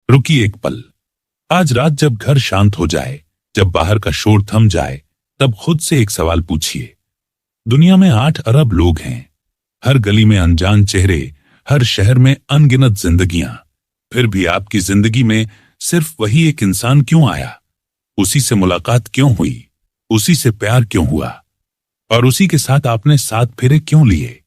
रुकिए एक पल। आज रात जब घर शांत हो जाए, जब बाहर का शोर थम जाए, तब खुद से एक सवाल पूछिए। दुनिया में 8 अरब लोग हैं, हर गली में अनजान चेहरे, हर शहर में अनगिनत जिंदगियां। फिर भी आपकी जिंदगी में सिर्फ वही एक इंसान क्यों आया? उसी से मुलाकात क्यों हुई? उसी से प्यार क्यों हुआ? और उसी के साथ आपने 7 फेरे क्यों लिए?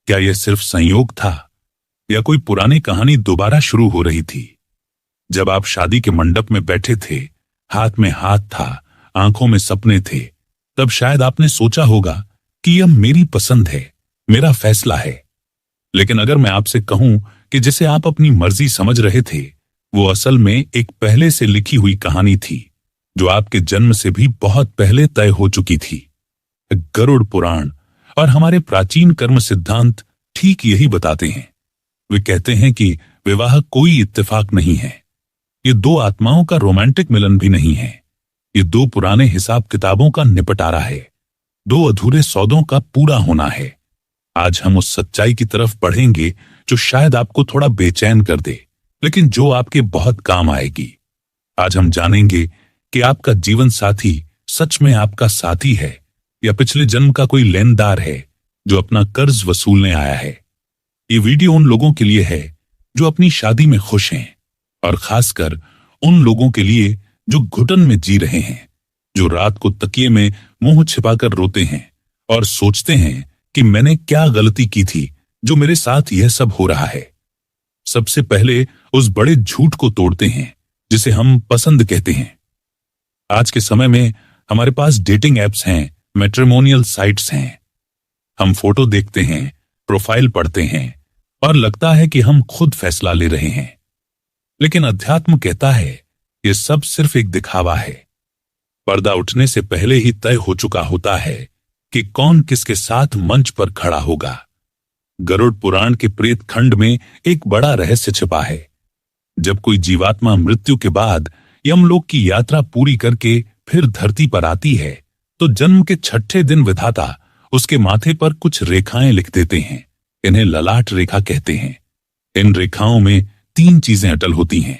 क्या यह सिर्फ संयोग था या कोई पुरानी कहानी दोबारा शुरू हो रही थी? जब आप शादी के मंडप में बैठे थे, हाथ में हाथ था, आंखों में सपने थे, तब शायद आपने सोचा होगा कि यह मेरी पसंद है, मेरा फैसला है। लेकिन अगर मैं आपसे कहूं कि जिसे आप अपनी मर्जी समझ रहे थे, वो असल में एक पहले से लिखी हुई कहानी थी, जो आपके जन्म से भी बहुत पहले तय हो चुकी थी। गरुड़ पुराण और हमारे प्राचीन कर्म सिद्धांत ठीक यही बताते हैं। वे कहते हैं कि विवाह कोई इत्तेफाक नहीं है, ये 2 आत्माओं का रोमांटिक मिलन भी नहीं है, ये 2 पुराने हिसाब किताबों का निपटारा है, 2 अधूरे सौदों का पूरा होना है। आज हम उस सच्चाई की तरफ बढ़ेंगे जो शायद आपको थोड़ा बेचैन कर दे, लेकिन जो आपके बहुत काम आएगी। आज हम जानेंगे कि आपका जीवन साथी सच में आपका साथी है या पिछले जन्म का कोई लेनदार है जो अपना कर्ज वसूलने आया है। ये वीडियो उन लोगों के लिए है जो अपनी शादी में खुश हैं, और खासकर उन लोगों के लिए जो घुटन में जी रहे हैं, जो रात को तकिए में मुंह छिपाकर रोते हैं और सोचते हैं कि मैंने क्या गलती की थी जो मेरे साथ यह सब हो रहा है। सबसे पहले उस बड़े झूठ को तोड़ते हैं जिसे हम पसंद कहते हैं। आज के समय में हमारे पास डेटिंग एप्स हैं, मैट्रिमोनियल साइट्स हैं। हम फोटो देखते हैं, प्रोफाइल पढ़ते हैं और लगता है कि हम खुद फैसला ले रहे हैं। लेकिन अध्यात्म कहता है यह सब सिर्फ एक दिखावा है। पर्दा उठने से पहले ही तय हो चुका होता है कि कौन किसके साथ मंच पर खड़ा होगा। गरुड़ पुराण के प्रेत खंड में एक बड़ा रहस्य छिपा है। जब कोई जीवात्मा मृत्यु के बाद यमलोक की यात्रा पूरी करके फिर धरती पर आती है, तो जन्म के 6ठे दिन विधाता उसके माथे पर कुछ रेखाएं लिख देते हैं। इन्हें ललाट रेखा कहते हैं। इन रेखाओं में 3 चीजें अटल होती हैं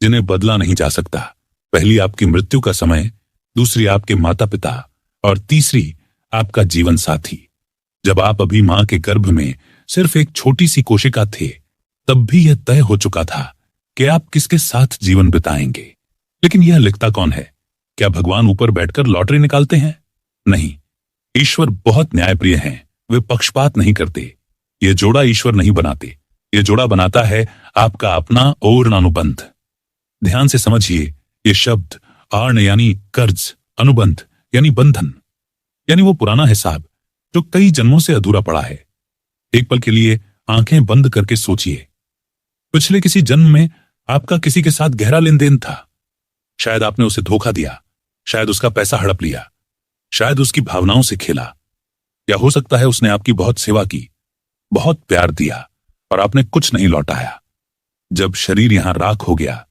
जिन्हें बदला नहीं जा सकता। पहली आपकी मृत्यु का समय, दूसरी आपके माता पिता और तीसरी आपका जीवन साथी। जब आप अभी मां के गर्भ में सिर्फ एक छोटी सी कोशिका थे, तब भी यह तय हो चुका था कि आप किसके साथ जीवन बिताएंगे। लेकिन यह लिखता कौन है? क्या भगवान ऊपर बैठकर लॉटरी निकालते हैं? नहीं, ईश्वर बहुत न्यायप्रिय हैं। वे पक्षपात नहीं करते। ये जोड़ा ईश्वर नहीं बनाते, ये जोड़ा बनाता है आपका अपना ओर्णानुबंध। ध्यान से समझिए, ये शब्द आर्ण यानी कर्ज, अनुबंध यानी बंधन, यानी वो पुराना हिसाब जो कई जन्मों से अधूरा पड़ा है। एक पल के लिए आंखें बंद करके सोचिए, पिछले किसी जन्म में आपका किसी के साथ गहरा लेन देन था। शायद आपने उसे धोखा दिया, शायद उसका पैसा हड़प लिया, शायद उसकी भावनाओं से खेला, या हो सकता है उसने आपकी बहुत सेवा की, बहुत प्यार दिया और आपने कुछ नहीं लौटाया। जब शरीर यहां राख हो गया,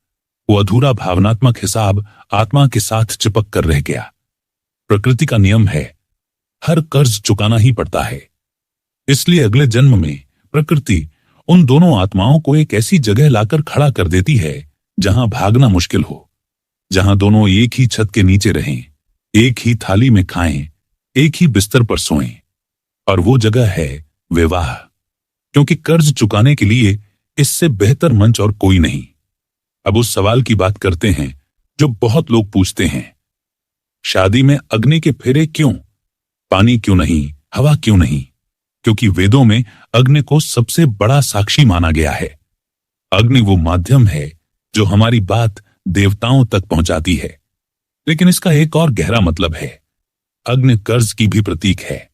वो अधूरा भावनात्मक हिसाब आत्मा के साथ चिपक कर रह गया। प्रकृति का नियम है, हर कर्ज चुकाना ही पड़ता है। इसलिए अगले जन्म में प्रकृति उन दोनों आत्माओं को एक ऐसी जगह लाकर खड़ा कर देती है जहां भागना मुश्किल हो, जहां दोनों एक ही छत के नीचे रहें, एक ही थाली में खाएं, एक ही बिस्तर पर सोएं। और वो जगह है विवाह, क्योंकि कर्ज चुकाने के लिए इससे बेहतर मंच और कोई नहीं। अब उस सवाल की बात करते हैं जो बहुत लोग पूछते हैं, शादी में अग्नि के फेरे क्यों? पानी क्यों नहीं? हवा क्यों नहीं? क्योंकि वेदों में अग्नि को सबसे बड़ा साक्षी माना गया है। अग्नि वो माध्यम है जो हमारी बात देवताओं तक पहुंचाती है। लेकिन इसका एक और गहरा मतलब है। अग्नि कर्ज की भी प्रतीक है।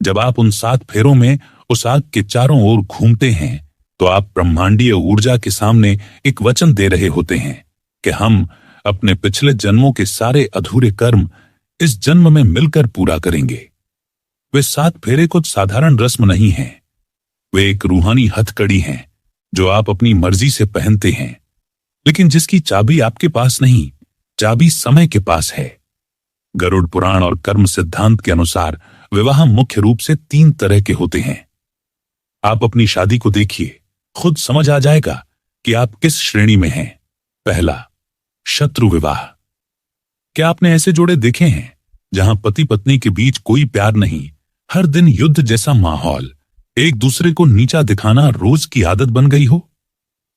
जब आप उन 7 फेरों में उस आग के चारों ओर घूमते हैं, तो आप ब्रह्मांडीय ऊर्जा के सामने एक वचन दे रहे होते हैं कि हम अपने पिछले जन्मों के सारे अधूरे कर्म इस जन्म में मिलकर पूरा करेंगे। वे 7 फेरे कुछ साधारण रस्म नहीं हैं, वे एक रूहानी हथकड़ी हैं जो आप अपनी मर्जी से पहनते हैं, लेकिन जिसकी चाबी आपके पास नहीं, चाबी समय के पास है। गरुड़ पुराण और कर्म सिद्धांत के अनुसार विवाह मुख्य रूप से 3 तरह के होते हैं। आप अपनी शादी को देखिए, खुद समझ आ जाएगा कि आप किस श्रेणी में हैं। पहला, शत्रु विवाह। क्या आपने ऐसे जोड़े देखे हैं जहां पति पत्नी के बीच कोई प्यार नहीं, हर दिन युद्ध जैसा माहौल, एक दूसरे को नीचा दिखाना रोज की आदत बन गई हो?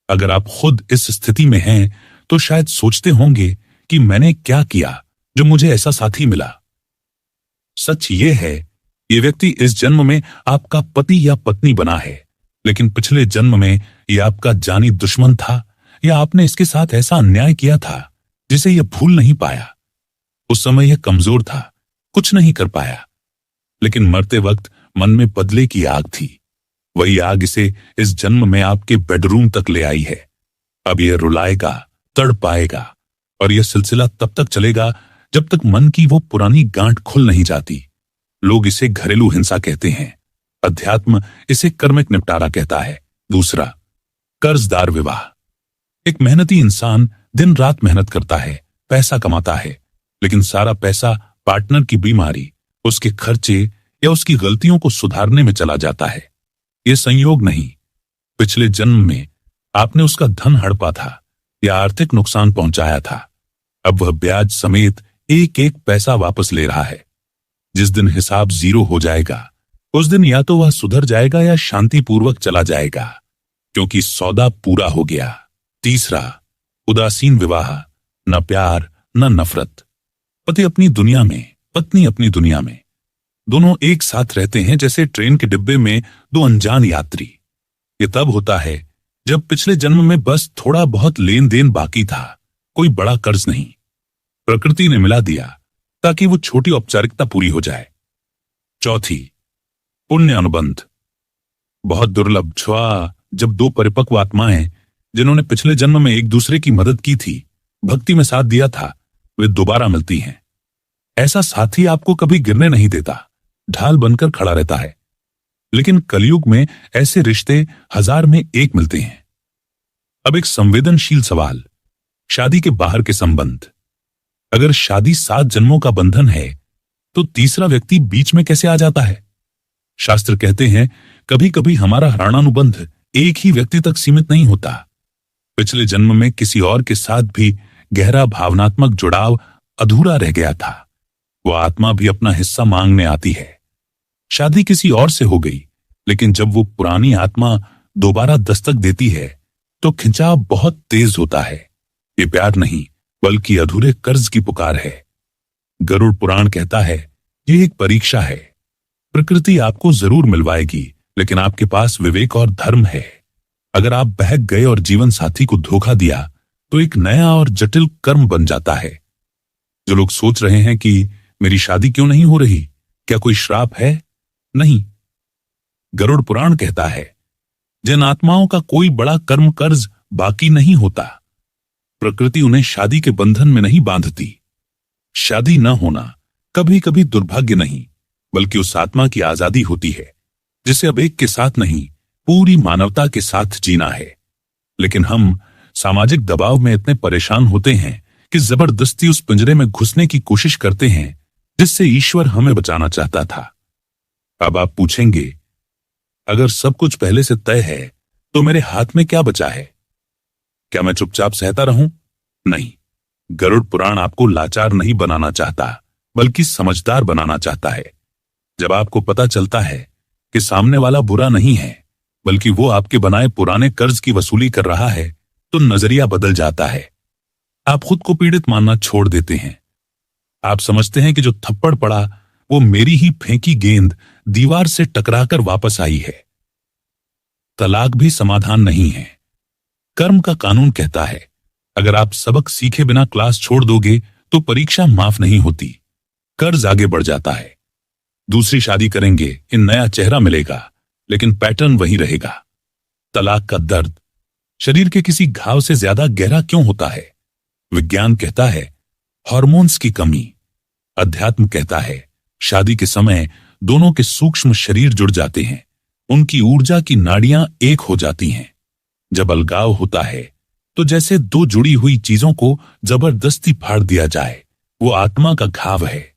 अगर आप खुद इस स्थिति में हैं तो शायद सोचते होंगे कि मैंने क्या किया जो मुझे ऐसा साथी मिला। सच ये है, ये व्यक्ति इस जन्म में आपका पति या पत्नी बना है, लेकिन पिछले जन्म में यह आपका जानी दुश्मन था, या आपने इसके साथ ऐसा अन्याय किया था जिसे यह भूल नहीं पाया। उस समय यह कमजोर था, कुछ नहीं कर पाया, लेकिन मरते वक्त मन में बदले की आग थी। वही आग इसे इस जन्म में आपके बेडरूम तक ले आई है। अब यह रुलाएगा, तड़पाएगा, और यह सिलसिला तब तक चलेगा जब तक मन की वो पुरानी गांठ खुल नहीं जाती। लोग इसे घरेलू हिंसा कहते हैं, अध्यात्म इसे कर्मिक निपटारा कहता है। दूसरा, कर्जदार विवाह। एक मेहनती इंसान दिन रात मेहनत करता है, पैसा कमाता है, लेकिन सारा पैसा पार्टनर की बीमारी, उसके खर्चे या उसकी गलतियों को सुधारने में चला जाता है। यह संयोग नहीं, पिछले जन्म में आपने उसका धन हड़पा था या आर्थिक नुकसान पहुंचाया था। अब वह ब्याज समेत एक एक पैसा वापस ले रहा है। जिस दिन हिसाब जीरो हो जाएगा, उस दिन या तो वह सुधर जाएगा या शांतिपूर्वक चला जाएगा, क्योंकि सौदा पूरा हो गया। तीसरा, उदासीन विवाह। न प्यार न नफरत। पति अपनी दुनिया में, पत्नी अपनी दुनिया में, दोनों एक साथ रहते हैं जैसे ट्रेन के डिब्बे में दो अनजान यात्री। ये तब होता है जब पिछले जन्म में बस थोड़ा बहुत लेन देन बाकी था, कोई बड़ा कर्ज नहीं। प्रकृति ने मिला दिया ताकि वो छोटी औपचारिकता पूरी हो जाए। चौथी, पुण्य अनुबंध। बहुत दुर्लभ छुआ जब दो परिपक्व आत्माएं जिन्होंने पिछले जन्म में एक दूसरे की मदद की थी, भक्ति में साथ दिया था, वे दोबारा मिलती हैं। ऐसा साथी आपको कभी गिरने नहीं देता, ढाल बनकर खड़ा रहता है। लेकिन कलयुग में ऐसे रिश्ते 1000 में एक मिलते हैं। अब एक संवेदनशील सवाल, शादी के बाहर के संबंध। अगर शादी 7 जन्मों का बंधन है तो तीसरा व्यक्ति बीच में कैसे आ जाता है? शास्त्र कहते हैं कभी कभी हमारा हराणानुबंध एक ही व्यक्ति तक सीमित नहीं होता। पिछले जन्म में किसी और के साथ भी गहरा भावनात्मक जुड़ाव अधूरा रह गया था। वो आत्मा भी अपना हिस्सा मांगने आती है। शादी किसी और से हो गई, लेकिन जब वो पुरानी आत्मा दोबारा दस्तक देती है तो खिंचाव बहुत तेज होता है। ये प्यार नहीं बल्कि अधूरे कर्ज की पुकार है। गरुड़ पुराण कहता है ये एक परीक्षा है। प्रकृति आपको जरूर मिलवाएगी, लेकिन आपके पास विवेक और धर्म है। अगर आप बहक गए और जीवन साथी को धोखा दिया तो एक नया और जटिल कर्म बन जाता है। जो लोग सोच रहे हैं कि मेरी शादी क्यों नहीं हो रही, क्या कोई श्राप है? नहीं। गरुड़ पुराण कहता है जिन आत्माओं का कोई बड़ा कर्म कर्ज बाकी नहीं होता, प्रकृति उन्हें शादी के बंधन में नहीं बांधती। शादी न होना कभी कभी दुर्भाग्य नहीं बल्कि उस आत्मा की आजादी होती है जिसे अब एक के साथ नहीं पूरी मानवता के साथ जीना है। लेकिन हम सामाजिक दबाव में इतने परेशान होते हैं कि जबरदस्ती उस पिंजरे में घुसने की कोशिश करते हैं जिससे ईश्वर हमें बचाना चाहता था। अब आप पूछेंगे, अगर सब कुछ पहले से तय है तो मेरे हाथ में क्या बचा है? क्या मैं चुपचाप सहता रहूं? नहीं। गरुड़ पुराण आपको लाचार नहीं बनाना चाहता बल्कि समझदार बनाना चाहता है। जब आपको पता चलता है कि सामने वाला बुरा नहीं है बल्कि वो आपके बनाए पुराने कर्ज की वसूली कर रहा है, तो नजरिया बदल जाता है। आप खुद को पीड़ित मानना छोड़ देते हैं। आप समझते हैं कि जो थप्पड़ पड़ा वो मेरी ही फेंकी गेंद दीवार से टकराकर वापस आई है। तलाक भी समाधान नहीं है। कर्म का कानून कहता है अगर आप सबक सीखे बिना क्लास छोड़ दोगे तो परीक्षा माफ नहीं होती, कर्ज आगे बढ़ जाता है। दूसरी शादी करेंगे, इन नया चेहरा मिलेगा, लेकिन पैटर्न वही रहेगा। तलाक का दर्द शरीर के किसी घाव से ज्यादा गहरा क्यों होता है? विज्ञान कहता है हार्मोन्स की कमी। अध्यात्म कहता है शादी के समय दोनों के सूक्ष्म शरीर जुड़ जाते हैं, उनकी ऊर्जा की नाड़ियां एक हो जाती हैं। जब अलगाव होता है तो जैसे दो जुड़ी हुई चीजों को जबरदस्ती फाड़ दिया जाए, वो आत्मा का घाव है।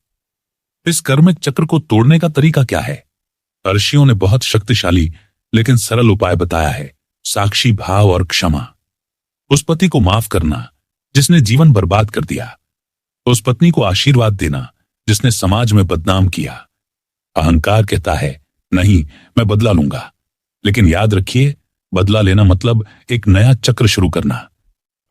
इस कर्मिक चक्र को तोड़ने का तरीका क्या है? ऋषियों ने बहुत शक्तिशाली लेकिन सरल उपाय बताया है, साक्षी भाव और क्षमा। उस पति को माफ करना जिसने जीवन बर्बाद कर दिया। उस पत्नी को आशीर्वाद देना जिसने समाज में बदनाम किया। अहंकार कहता है नहीं, मैं बदला लूंगा, लेकिन याद रखिए, बदला लेना मतलब एक नया चक्र शुरू करना।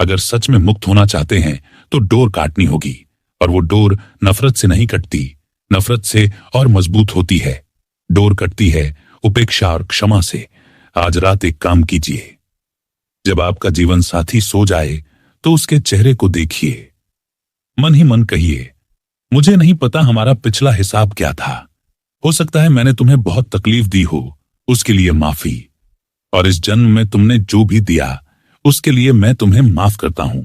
अगर सच में मुक्त होना चाहते हैं तो डोर काटनी होगी, और वो डोर नफरत से नहीं कटती, नफरत से और मजबूत होती है। डोर कटती है उपेक्षा और क्षमा से। आज रात एक काम कीजिए, जब आपका जीवन साथी सो जाए तो उसके चेहरे को देखिए, मन ही मन कहिए, मुझे नहीं पता हमारा पिछला हिसाब क्या था, हो सकता है मैंने तुम्हें बहुत तकलीफ दी हो, उसके लिए माफी, और इस जन्म में तुमने जो भी दिया उसके लिए मैं तुम्हें माफ करता हूं।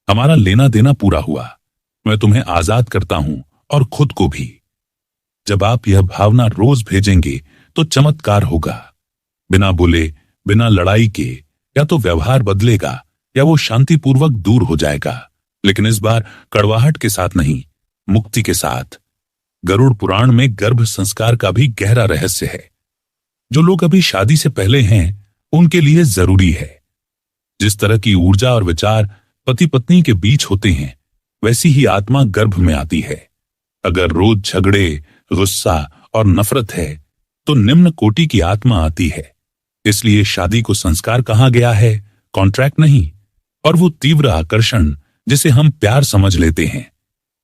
हमारा लेना देना पूरा हुआ, मैं तुम्हें आजाद करता हूं और खुद को भी। जब आप यह भावना रोज भेजेंगे तो चमत्कार होगा। बिना बोले, बिना लड़ाई के, या तो व्यवहार बदलेगा या वो शांतिपूर्वक दूर हो जाएगा, लेकिन इस बार कड़वाहट के साथ नहीं, मुक्ति के साथ। गरुड़ पुराण में गर्भ संस्कार का भी गहरा रहस्य है। जो लोग अभी शादी से पहले हैं उनके लिए जरूरी है। जिस तरह की ऊर्जा और विचार पति पत्नी के बीच होते हैं, वैसी ही आत्मा गर्भ में आती है। अगर रोज झगड़े, गुस्सा और नफरत है तो निम्न कोटि की आत्मा आती है। इसलिए शादी को संस्कार कहा गया है, कॉन्ट्रैक्ट नहीं। और वो तीव्र आकर्षण जिसे हम प्यार समझ लेते हैं।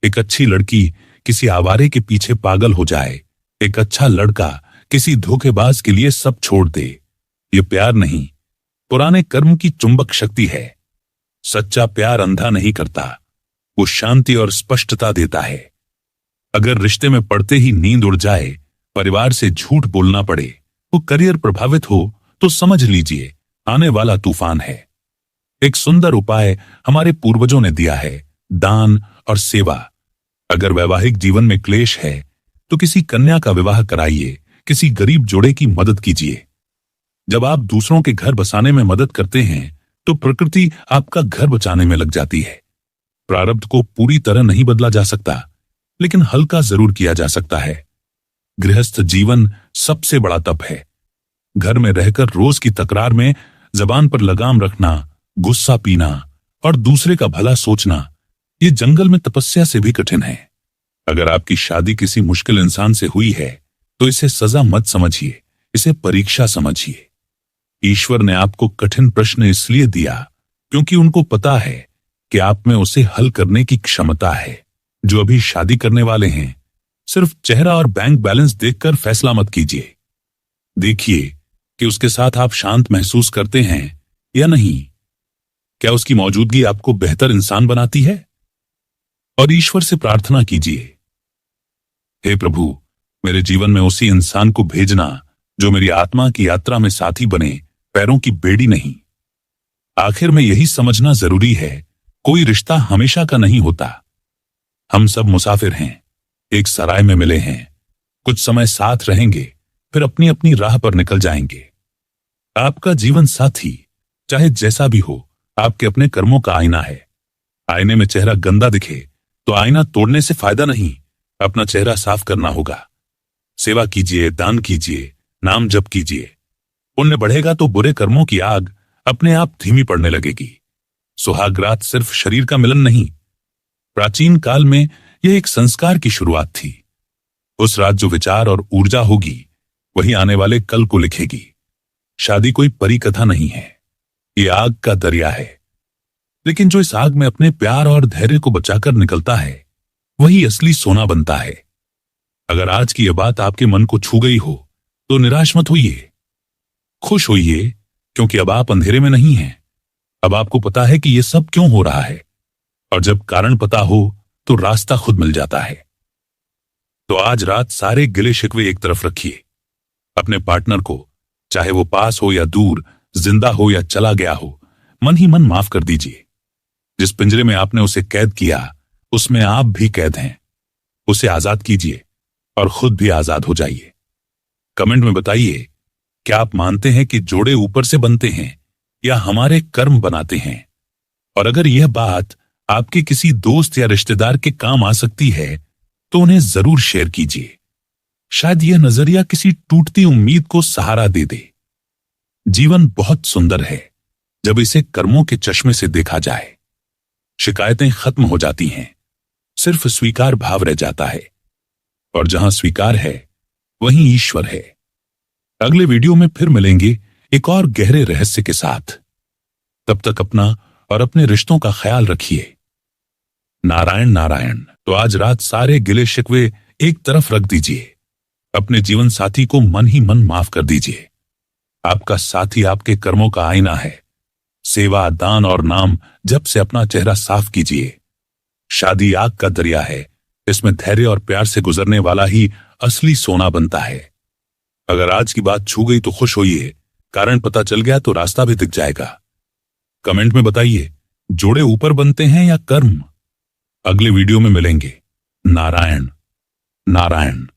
एक अच्छी लड़की किसी आवारे के पीछे पागल हो जाए, एक अच्छा लड़का किसी धोखेबाज के लिए सब छोड़ दे, ये प्यार नहीं, पुराने कर्म की चुंबक शक्ति है। सच्चा प्यार अंधा नहीं करता, वो शांति और स्पष्टता देता है। अगर रिश्ते में पड़ते ही नींद उड़ जाए, परिवार से झूठ बोलना पड़े, वो करियर प्रभावित हो, तो समझ लीजिए आने वाला तूफान है। एक सुंदर उपाय हमारे पूर्वजों ने दिया है, दान और सेवा। अगर वैवाहिक जीवन में क्लेश है तो किसी कन्या का विवाह कराइए, किसी गरीब जोड़े की मदद कीजिए। जब आप दूसरों के घर बसाने में मदद करते हैं तो प्रकृति आपका घर बचाने में लग जाती है। प्रारब्ध को पूरी तरह नहीं बदला जा सकता, लेकिन हल्का जरूर किया जा सकता है। गृहस्थ जीवन सबसे बड़ा तप है। घर में रहकर रोज की तकरार में जबान पर लगाम रखना, गुस्सा पीना और दूसरे का भला सोचना, ये जंगल में तपस्या से भी कठिन है। अगर आपकी शादी किसी मुश्किल इंसान से हुई है तो इसे सजा मत समझिए, इसे परीक्षा समझिए। ईश्वर ने आपको कठिन प्रश्न इसलिए दिया क्योंकि उनको पता है कि आप में उसे हल करने की क्षमता है। जो अभी शादी करने वाले हैं, सिर्फ चेहरा और बैंक बैलेंस देखकर फैसला मत कीजिए। देखिए कि उसके साथ आप शांत महसूस करते हैं या नहीं। क्या उसकी मौजूदगी आपको बेहतर इंसान बनाती है? और ईश्वर से प्रार्थना कीजिए, हे प्रभु, मेरे जीवन में उसी इंसान को भेजना जो मेरी आत्मा की यात्रा में साथी बने, पैरों की बेड़ी नहीं। आखिर में यही समझना जरूरी है, कोई रिश्ता हमेशा का नहीं होता। हम सब मुसाफिर हैं, एक सराय में मिले हैं, कुछ समय साथ रहेंगे, फिर अपनी अपनी राह पर निकल जाएंगे। आपका जीवन साथी चाहे जैसा भी हो, आपके अपने कर्मों का आईना है। आईने में चेहरा गंदा दिखे तो आईना तोड़ने से फायदा नहीं, अपना चेहरा साफ करना होगा। सेवा कीजिए, दान कीजिए, नाम जप कीजिए। पुण्य बढ़ेगा तो बुरे कर्मों की आग अपने आप धीमी पड़ने लगेगी। सुहागरात सिर्फ शरीर का मिलन नहीं, प्राचीन काल में यह एक संस्कार की शुरुआत थी। उस रात जो विचार और ऊर्जा होगी वही आने वाले कल को लिखेगी। शादी कोई परी कथा नहीं है, ये आग का दरिया है। लेकिन जो इस आग में अपने प्यार और धैर्य को बचाकर निकलता है वही असली सोना बनता है। अगर आज की यह बात आपके मन को छू गई हो तो निराश मत होइए, खुश होइए, क्योंकि अब आप अंधेरे में नहीं हैं। अब आपको पता है कि यह सब क्यों हो रहा है, और जब कारण पता हो तो रास्ता खुद मिल जाता है। तो आज रात सारे गिले शिकवे एक तरफ रखिए। अपने पार्टनर को, चाहे वो पास हो या दूर, जिंदा हो या चला गया हो, मन ही मन माफ कर दीजिए। जिस पिंजरे में आपने उसे कैद किया उसमें आप भी कैद हैं। उसे आजाद कीजिए और खुद भी आजाद हो जाइए। कमेंट में बताइए, क्या आप मानते हैं कि जोड़े ऊपर से बनते हैं या हमारे कर्म बनाते हैं? और अगर यह बात आपके किसी दोस्त या रिश्तेदार के काम आ सकती है तो उन्हें जरूर शेयर कीजिए। शायद यह नजरिया किसी टूटती उम्मीद को सहारा दे दे। जीवन बहुत सुंदर है जब इसे कर्मों के चश्मे से देखा जाए। शिकायतें खत्म हो जाती हैं, सिर्फ स्वीकार भाव रह जाता है। और जहां स्वीकार है वहीं ईश्वर है। अगले वीडियो में फिर मिलेंगे एक और गहरे रहस्य के साथ। तब तक अपना और अपने रिश्तों का ख्याल रखिए। नारायण नारायण। तो आज रात सारे गिले शिकवे एक तरफ रख दीजिए। अपने जीवन साथी को मन ही मन माफ कर दीजिए। आपका साथी आपके कर्मों का आईना है। सेवा, दान और नाम जब से अपना चेहरा साफ कीजिए। शादी आग का दरिया है, इसमें धैर्य और प्यार से गुजरने वाला ही असली सोना बनता है। अगर आज की बात छू गई तो खुश होइए, कारण पता चल गया तो रास्ता भी दिख जाएगा। कमेंट में बताइए, जोड़े ऊपर बनते हैं या कर्म? अगले वीडियो में मिलेंगे। नारायण नारायण।